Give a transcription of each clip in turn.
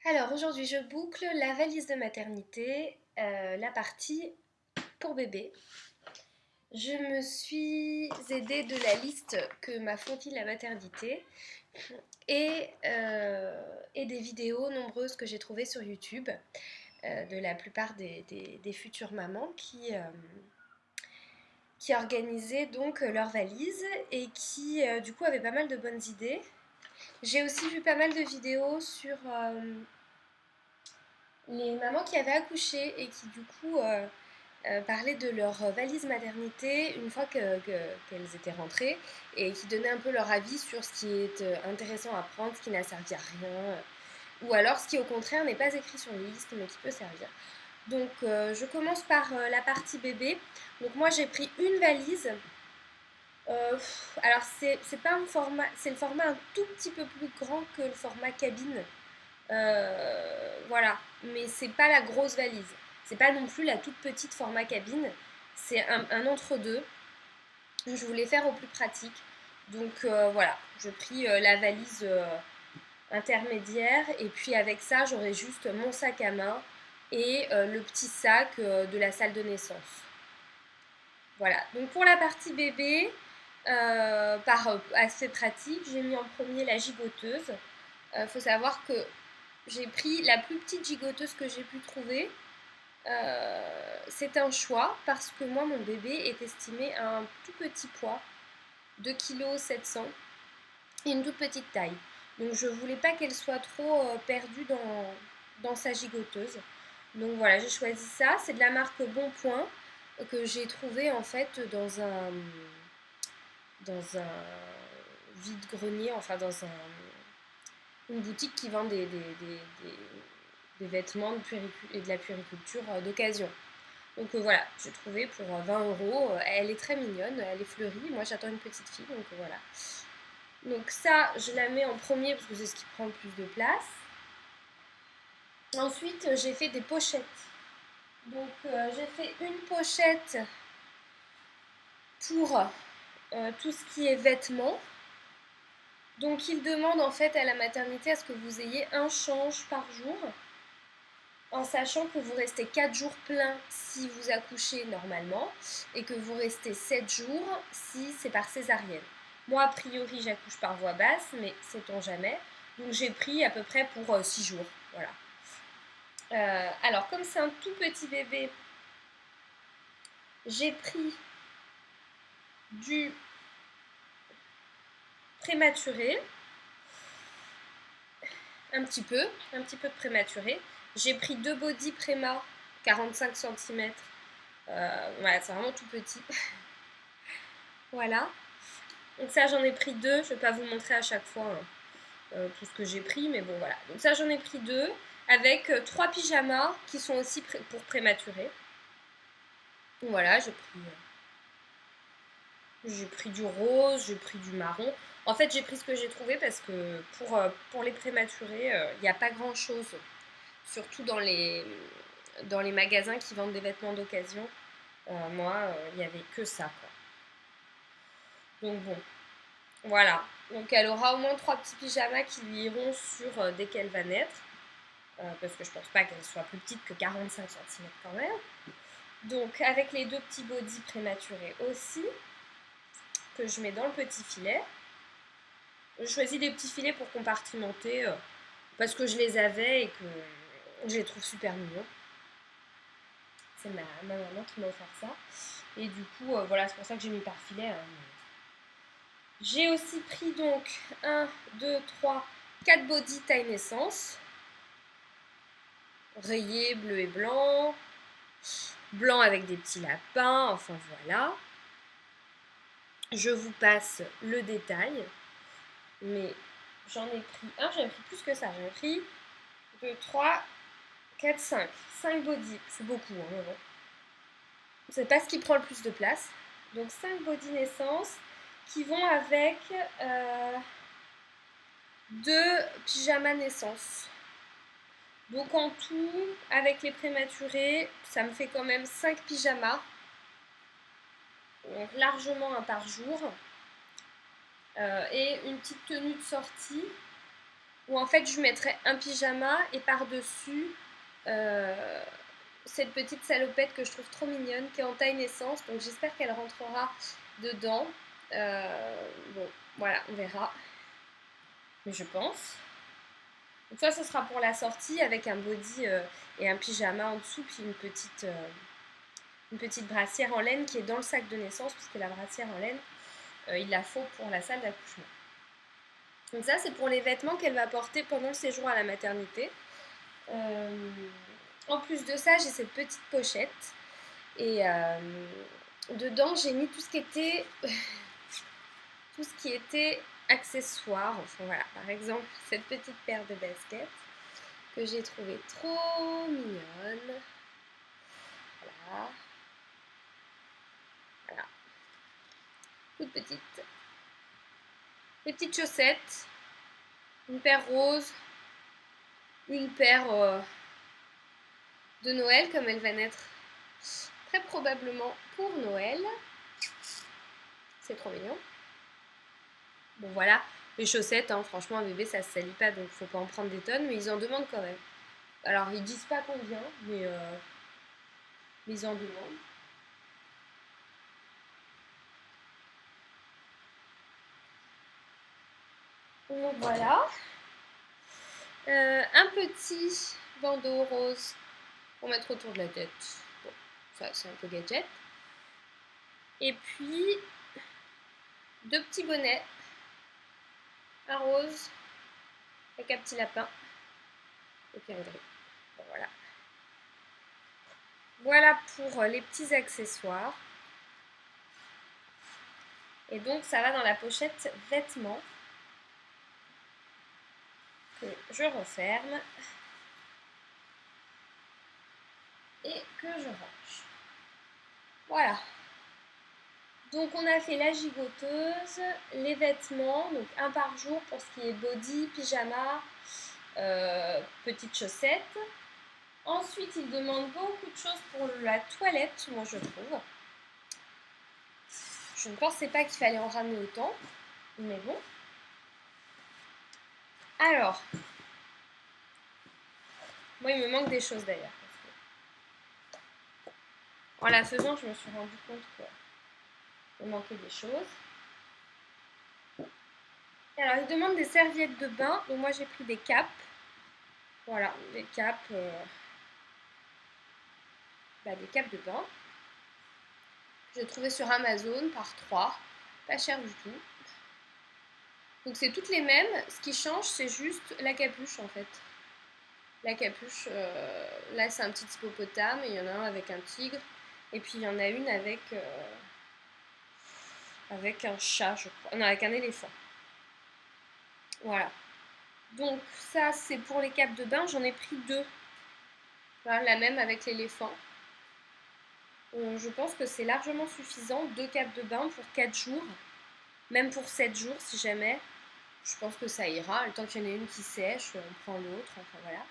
Alors aujourd'hui je boucle la valise de maternité, la partie pour bébé. Je me suis aidée de la liste que m'a fournie la maternité et des vidéos nombreuses que j'ai trouvées sur YouTube de la plupart des futures mamans qui organisaient donc leur valise et qui du coup avaient pas mal de bonnes idées. J'ai aussi vu pas mal de vidéos sur les mamans qui avaient accouché et qui du coup parlaient de leur valise maternité une fois qu'elles étaient rentrées et qui donnaient un peu leur avis sur ce qui est intéressant à prendre, ce qui n'a servi à rien, ou alors ce qui au contraire n'est pas écrit sur les listes mais qui peut servir. Donc je commence par la partie bébé. Donc moi j'ai pris une valise. Alors c'est pas un format, c'est le format un tout petit peu plus grand que le format cabine. Voilà, mais c'est pas la grosse valise. C'est pas non plus la toute petite format cabine. C'est un entre-deux. Je voulais faire au plus pratique. Donc voilà, j'ai pris la valise intermédiaire. Et puis avec ça, j'aurai juste mon sac à main et le petit sac de la salle de naissance. Voilà, donc pour la partie bébé, par aspect pratique, j'ai mis en premier la gigoteuse. Faut savoir que j'ai pris la plus petite gigoteuse que j'ai pu trouver. C'est un choix parce que moi, mon bébé est estimé à un tout petit poids, 2,7 kg et une toute petite taille. Donc je voulais pas qu'elle soit trop perdue dans sa gigoteuse. Donc voilà, j'ai choisi ça. C'est de la marque Bonpoint que j'ai trouvé en fait dans un vide-grenier, enfin une boutique qui vend des vêtements et de la puériculture d'occasion. Donc voilà, j'ai trouvé pour 20 €. Elle est très mignonne, elle est fleurie. Moi j'attends une petite fille, donc voilà. Donc ça, je la mets en premier parce que c'est ce qui prend le plus de place. Ensuite, j'ai fait des pochettes. Donc j'ai fait une pochette pour tout ce qui est vêtements. Donc il demande en fait à la maternité à ce que vous ayez un change par jour, en sachant que vous restez 4 jours pleins si vous accouchez normalement et que vous restez 7 jours si c'est par césarienne. Moi, a priori, j'accouche par voie basse, mais sait-on jamais. Donc j'ai pris à peu près pour 6 jours. Voilà. Alors, comme c'est un tout petit bébé, j'ai pris du prématuré, un petit peu de prématuré. J'ai pris 2 body préma, 45 cm. Voilà, c'est vraiment tout petit. Voilà. Donc ça, j'en ai pris 2. Je ne vais pas vous montrer à chaque fois tout ce que j'ai pris, mais bon, voilà. Donc ça, j'en ai pris 2 avec 3 pyjamas qui sont aussi pour prématurés. Voilà, j'ai pris du rose, j'ai pris du marron. En fait, j'ai pris ce que j'ai trouvé parce que pour les prématurés, il n'y a pas grand-chose, surtout dans les magasins qui vendent des vêtements d'occasion. Moi, il n'y avait que ça, quoi. Donc bon, voilà. Donc elle aura au moins 3 petits pyjamas qui lui iront sur dès qu'elle va naître. Parce que je pense pas qu'elle soit plus petite que 45 cm quand même. Donc avec les 2 petits bodys prématurés aussi, que je mets dans le petit filet. Je choisis des petits filets pour compartimenter parce que je les avais et que je les trouve super mignons. C'est ma maman qui m'a offert ça. Et du coup, voilà, c'est pour ça que j'ai mis par filet. J'ai aussi pris donc 1, 2, 3, 4 body taille naissance. Rayé, bleu et blanc. Blanc avec des petits lapins, enfin voilà. Je vous passe le détail. Mais j'en ai pris plus que ça. J'en ai pris 2, 3, 4, 5. 5 body. C'est beaucoup, hein, mais bon. C'est pas ce qui prend le plus de place. Donc 5 body naissance qui vont avec 2 pyjamas naissance. Donc en tout, avec les prématurés, ça me fait quand même 5 pyjamas. Donc largement un par jour. Et une petite tenue de sortie. où en fait je mettrais un pyjama et par-dessus cette petite salopette que je trouve trop mignonne, qui est en taille naissance, donc j'espère qu'elle rentrera dedans. Bon, voilà, on verra. Mais je pense. Donc ça, ce sera pour la sortie avec un body et un pyjama en dessous, puis une petite brassière en laine qui est dans le sac de naissance, puisque la brassière en laine, il la faut pour la salle d'accouchement. Donc ça, c'est pour les vêtements qu'elle va porter pendant le séjour à la maternité. En plus de ça, j'ai cette petite pochette. Et dedans, j'ai mis tout ce qui était accessoires. Enfin voilà, par exemple, cette petite paire de baskets que j'ai trouvée trop mignonne. Voilà. Voilà. Toute petite. Les petites chaussettes. Une paire rose. Une paire de Noël, comme elle va naître très probablement pour Noël. C'est trop mignon. Bon voilà, les chaussettes, hein, franchement un bébé ça se salit pas, donc faut pas en prendre des tonnes, mais ils en demandent quand même. Alors ils disent pas combien, mais ils en demandent. Donc voilà. Un petit bandeau rose pour mettre autour de la tête. Bon, ça c'est un peu gadget. Et puis deux petits bonnets. Un rose avec un petit lapin. Et puis un gris. Bon, voilà. Voilà pour les petits accessoires. Et donc ça va dans la pochette vêtements que je referme et que je range. Voilà. Donc on a fait la gigoteuse, les vêtements, donc un par jour pour ce qui est body, pyjama, petites chaussettes. Ensuite, il demande beaucoup de choses pour la toilette, moi je trouve. Je ne pensais pas qu'il fallait en ramener autant, mais bon. Alors, moi il me manque des choses d'ailleurs. En la faisant, je me suis rendu compte qu'il me manquait des choses. Alors, il demande des serviettes de bain, donc moi j'ai pris des capes. Voilà, des capes, des capes de bain. J'ai trouvé sur Amazon par 3, pas cher du tout. Donc c'est toutes les mêmes, ce qui change c'est juste la capuche en fait. La capuche, là c'est un petit hippopotame, et il y en a un avec un tigre, et puis il y en a une avec un chat je crois, non avec un éléphant. Voilà. Donc ça c'est pour les capes de bain, j'en ai pris 2. Voilà, la même avec l'éléphant. Je pense que c'est largement suffisant, 2 capes de bain pour 4 jours, même pour 7 jours si jamais. Je pense que ça ira, le temps qu'il y en ait une qui sèche, on prend l'autre, enfin voilà.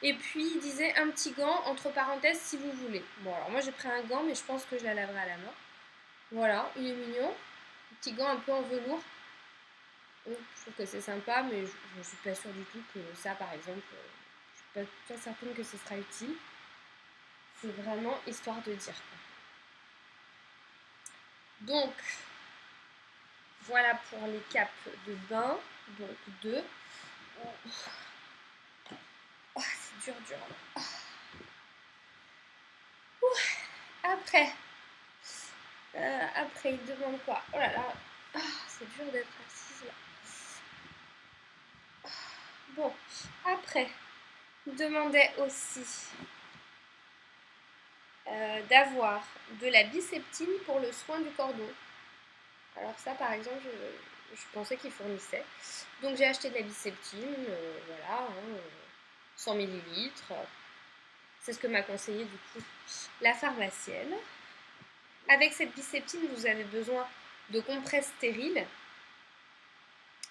Et puis il disait un petit gant, entre parenthèses, si vous voulez. Bon alors moi j'ai pris un gant, mais je pense que je la laverai à la main. Voilà, il est mignon, un petit gant un peu en velours. Je trouve que c'est sympa, mais je ne suis pas sûre du tout que ça par exemple, je ne suis pas certaine que ce sera utile. C'est vraiment histoire de dire. Donc, voilà pour les capes de bain. Donc, 2. Oh, c'est dur. Après, il demande quoi? Oh là là, c'est dur d'être assise là. Bon, après, il demandait aussi d'avoir de la biceptine pour le soin du cordon. Alors ça, par exemple, je pensais qu'ils fournissaient. Donc j'ai acheté de la biceptine, voilà, 100 ml. C'est ce que m'a conseillé du coup la pharmacienne. Avec cette biceptine, vous avez besoin de compresses stériles.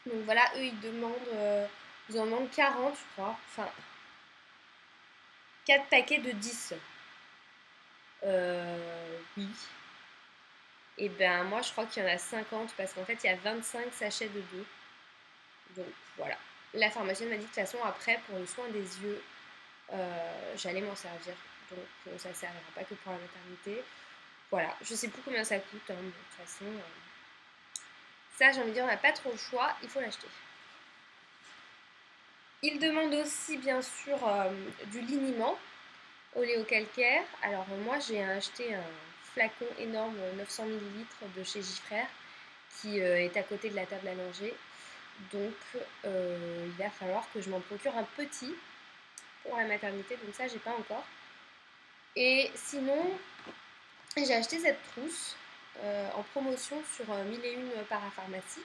Donc voilà, eux ils en demandent 40 je crois. Enfin, 4 paquets de 10. Oui. Et ben moi je crois qu'il y en a 50 parce qu'en fait il y a 25 sachets de 2. Donc voilà. la pharmacienne m'a dit que de toute façon après pour le soin des yeux, j'allais m'en servir. Donc ça ne servira pas que pour la maternité. Voilà, je sais plus combien ça coûte, hein, de toute façon. Ça, j'ai envie de dire, on n'a pas trop le choix, il faut l'acheter. Il demande aussi, bien sûr, du liniment oléocalcaire. Alors, moi, j'ai acheté un flacon énorme, 900 ml de chez Gifrère, qui est à côté de la table à langer. Donc, il va falloir que je m'en procure un petit pour la maternité. Donc, ça, j'ai pas encore. Et sinon, j'ai acheté cette trousse en promotion sur 1001 parapharmacie,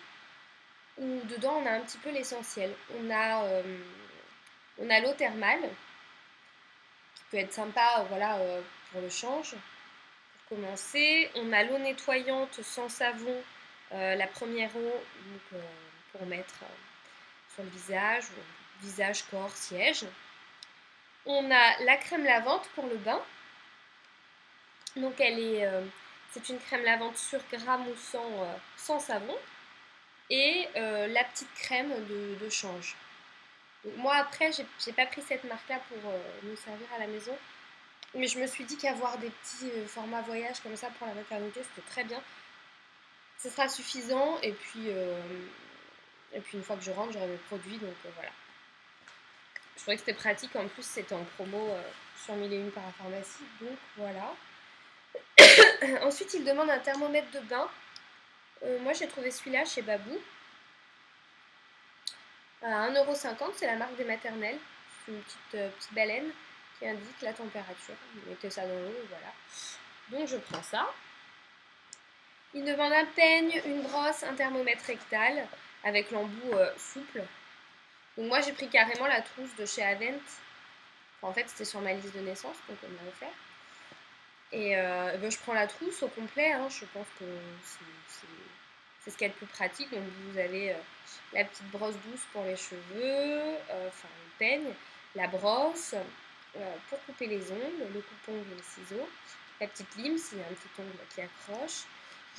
où dedans on a un petit peu l'essentiel. On a l'eau thermale, qui peut être sympa voilà, pour le change, pour commencer. On a l'eau nettoyante sans savon, la première eau donc, pour mettre sur le visage, corps, siège. On a la crème lavante pour le bain. Donc c'est une crème lavante sur gramme ou sans savon. Et la petite crème de change. Donc moi après, j'ai pas pris cette marque-là pour me servir à la maison. Mais je me suis dit qu'avoir des petits formats voyage comme ça pour la maternité, c'était très bien. Ce sera suffisant. Et puis une fois que je rentre, j'aurai mes produits. Donc voilà. Je trouvais que c'était pratique. En plus, c'était en promo sur 1001 parapharmacie. Donc voilà. Ensuite, il demande un thermomètre de bain. Moi, j'ai trouvé celui-là chez Babou. À 1,50 €, c'est la marque des maternelles. C'est une petite baleine qui indique la température. Vous mettez ça dans l'eau et voilà. Donc je prends ça. Il demande un peigne, une brosse, un thermomètre rectal avec l'embout souple. Donc moi j'ai pris carrément la trousse de chez Avent. Enfin, en fait c'était sur ma liste de naissance, donc on me l'a offert. Et je prends la trousse au complet. Hein. Je pense que c'est ce qu'il y a de plus pratique. Donc vous avez la petite brosse douce pour les cheveux, enfin le peigne, la brosse pour couper les ongles, le coupe-ongle et le ciseau, la petite lime s'il y a un petit ongle qui accroche,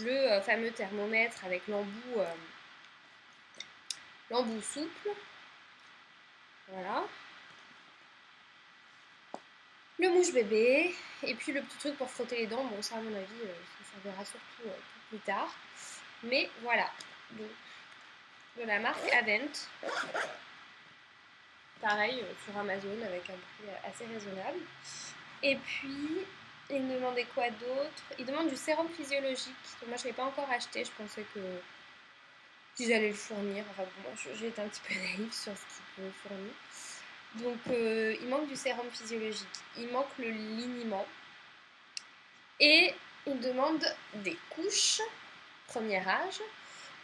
le fameux thermomètre avec l'embout souple, voilà, le mouche bébé, et puis le petit truc pour frotter les dents. Bon, ça à mon avis, ça servira surtout plus tard. Mais voilà, donc de la marque Avent. Pareil sur Amazon avec un prix assez raisonnable. Et puis, il me demandait quoi d'autre? Il demande du sérum physiologique. Donc moi, je ne l'ai pas encore acheté. Je pensais qu'ils allaient le fournir. Enfin, bon, moi, j'ai été un petit peu naïve sur ce qu'ils peuvent fournir. Donc, il manque du sérum physiologique. Il manque le liniment. Et il demande des couches, premier âge.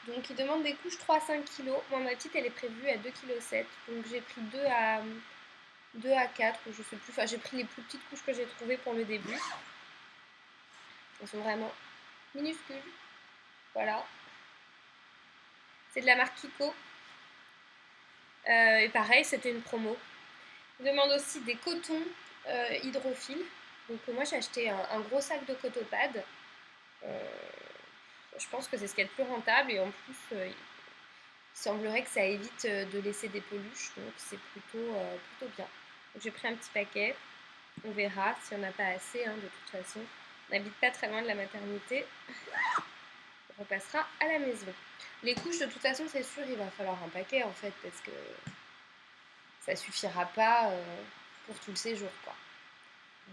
Donc, il demande des couches 3-5 kg. Moi, ma petite, elle est prévue à 2,7 kg. Donc, j'ai pris 2 à 4, ou je sais plus. Enfin, j'ai pris les plus petites couches que j'ai trouvées pour le début. Elles sont vraiment minuscules. Voilà. C'est de la marque Kiko. Et pareil, c'était une promo. Il demande aussi des cotons hydrophiles. Donc, moi, j'ai acheté un gros sac de cotopad. Je pense que c'est ce qui est le plus rentable. Et en plus, il semblerait que ça évite de laisser des peluches. Donc, c'est plutôt bien. Donc, j'ai pris un petit paquet. On verra si on n'a pas assez, hein, de toute façon. On n'habite pas très loin de la maternité. On repassera à la maison. Les couches, de toute façon, c'est sûr, il va falloir un paquet, en fait, parce que ça suffira pas pour tout le séjour, quoi.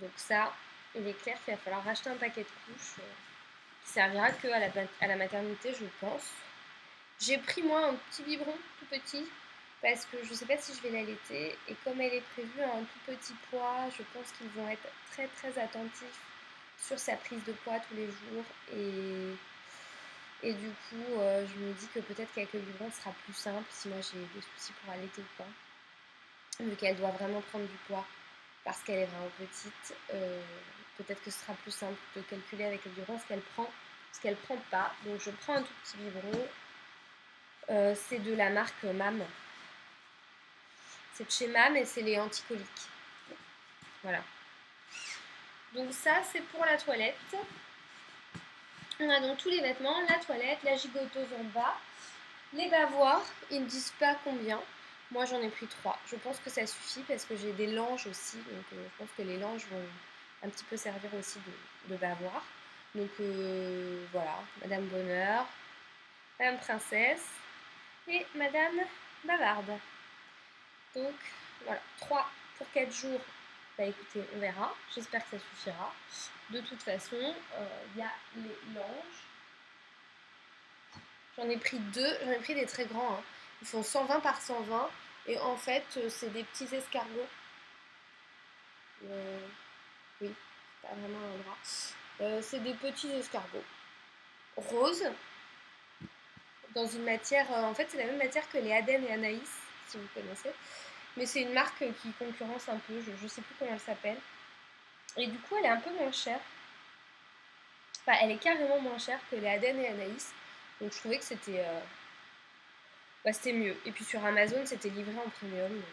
Donc ça, il est clair qu'il va falloir racheter un paquet de couches qui servira que à la maternité, je pense. J'ai pris, moi, un petit biberon tout petit, parce que je ne sais pas si je vais l'allaiter. Et comme elle est prévue à un tout petit poids, je pense qu'ils vont être très très attentifs sur sa prise de poids tous les jours. Et du coup, je me dis que peut-être qu'avec le biberon, ce sera plus simple si moi j'ai des soucis pour allaiter ou pas. Vu qu'elle doit vraiment prendre du poids parce qu'elle est vraiment petite, peut-être que ce sera plus simple de calculer avec le biberon ce qu'elle prend, ce qu'elle prend pas. Donc je prends un tout petit biberon. C'est de la marque MAM. C'est de chez MAM et c'est les anticoliques. Voilà. Donc ça, c'est pour la toilette. On a donc tous les vêtements, la toilette, la gigoteuse en bas, les bavoirs, ils ne disent pas combien. Moi j'en ai pris 3. Je pense que ça suffit parce que j'ai des langes aussi. Donc je pense que les langes vont un petit peu servir aussi de bavoir. Donc voilà, Madame Bonheur, Madame Princesse et Madame Bavarde. Donc voilà, 3 pour 4 jours. Bah écoutez, on verra. J'espère que ça suffira. De toute façon, il y a les langes. J'en ai pris 2. J'en ai pris des très grands. Hein. Ils font 120 par 120. Et en fait, c'est des petits escargots. Oui, c'est pas vraiment un drap. C'est des petits escargots roses dans une matière. En fait, c'est la même matière que les Aden et Anaïs, si vous connaissez. Mais c'est une marque qui concurrence un peu. Je sais plus comment elle s'appelle. Et du coup, elle est un peu moins chère. Enfin, elle est carrément moins chère que les Aden et Anaïs. Donc, je trouvais que c'était mieux. Et puis sur Amazon, c'était livré en premium. Donc,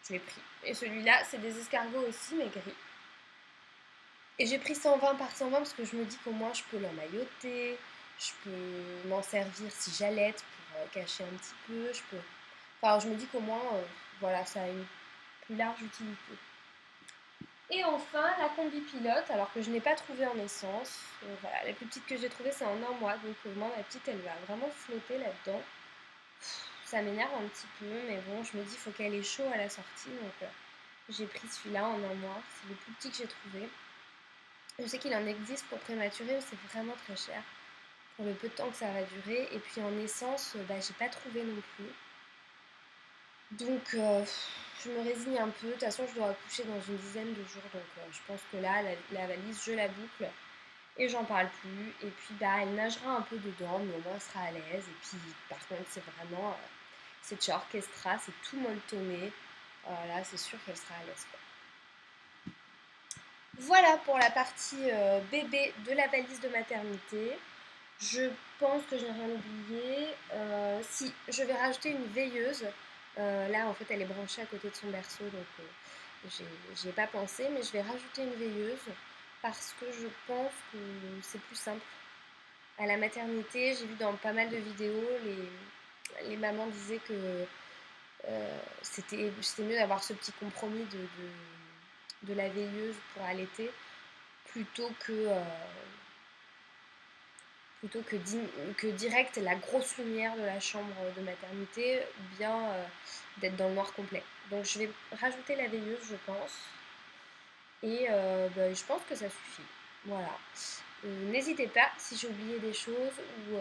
je l'ai pris. Et celui-là, c'est des escargots aussi, mais gris. Et j'ai pris 120 par 120 parce que je me dis qu'au moins je peux l'emmailloter, je peux m'en servir si j'allaite pour cacher un petit peu, je peux... Enfin, je me dis qu'au moins, voilà, ça a une plus large utilité. Et enfin, la combi pilote, alors que je n'ai pas trouvé en essence. Voilà, la plus petite que j'ai trouvée, c'est en un mois. Donc moi, ma petite, elle va vraiment flotter là-dedans. Ça m'énerve un petit peu, mais bon, je me dis, il faut qu'elle ait chaud à la sortie. Donc j'ai pris celui-là en un mois. C'est le plus petit que j'ai trouvé. Je sais qu'il en existe pour prématuré, mais c'est vraiment très cher pour le peu de temps que ça va durer. Et puis en essence, bah, j'ai pas trouvé non plus. Donc je me résigne un peu. De toute façon, je dois accoucher dans une dizaine de jours. Donc je pense que là, la valise, je la boucle et j'en parle plus. Et puis bah, elle nagera un peu dedans, mais au moins elle sera à l'aise. Et puis par contre, c'est vraiment, c'est chez Orchestra, c'est tout molletonné. Là, c'est sûr qu'elle sera à l'aise, quoi. Voilà pour la partie bébé de la valise de maternité. Je pense que je n'ai rien oublié. Si, je vais rajouter une veilleuse. Là, en fait, elle est branchée à côté de son berceau, donc j'y ai pas pensé, mais je vais rajouter une veilleuse parce que je pense que c'est plus simple. À la maternité, j'ai vu dans pas mal de vidéos, les mamans disaient que c'était mieux d'avoir ce petit compromis de la veilleuse pour allaiter plutôt que direct la grosse lumière de la chambre de maternité ou bien d'être dans le noir complet. Donc je vais rajouter la veilleuse, je pense. Et bah, je pense que ça suffit. Voilà. N'hésitez pas si j'ai oublié des choses ou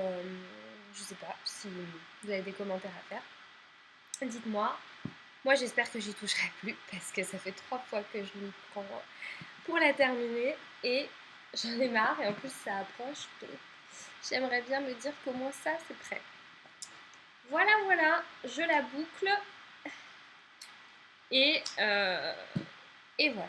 je sais pas si vous avez des commentaires à faire. Dites-moi. Moi j'espère que j'y toucherai plus parce que ça fait 3 fois que je m'y prends pour la terminer et j'en ai marre et en plus ça approche. Donc j'aimerais bien me dire qu'au moins ça c'est prêt. Voilà, voilà, je la boucle et voilà.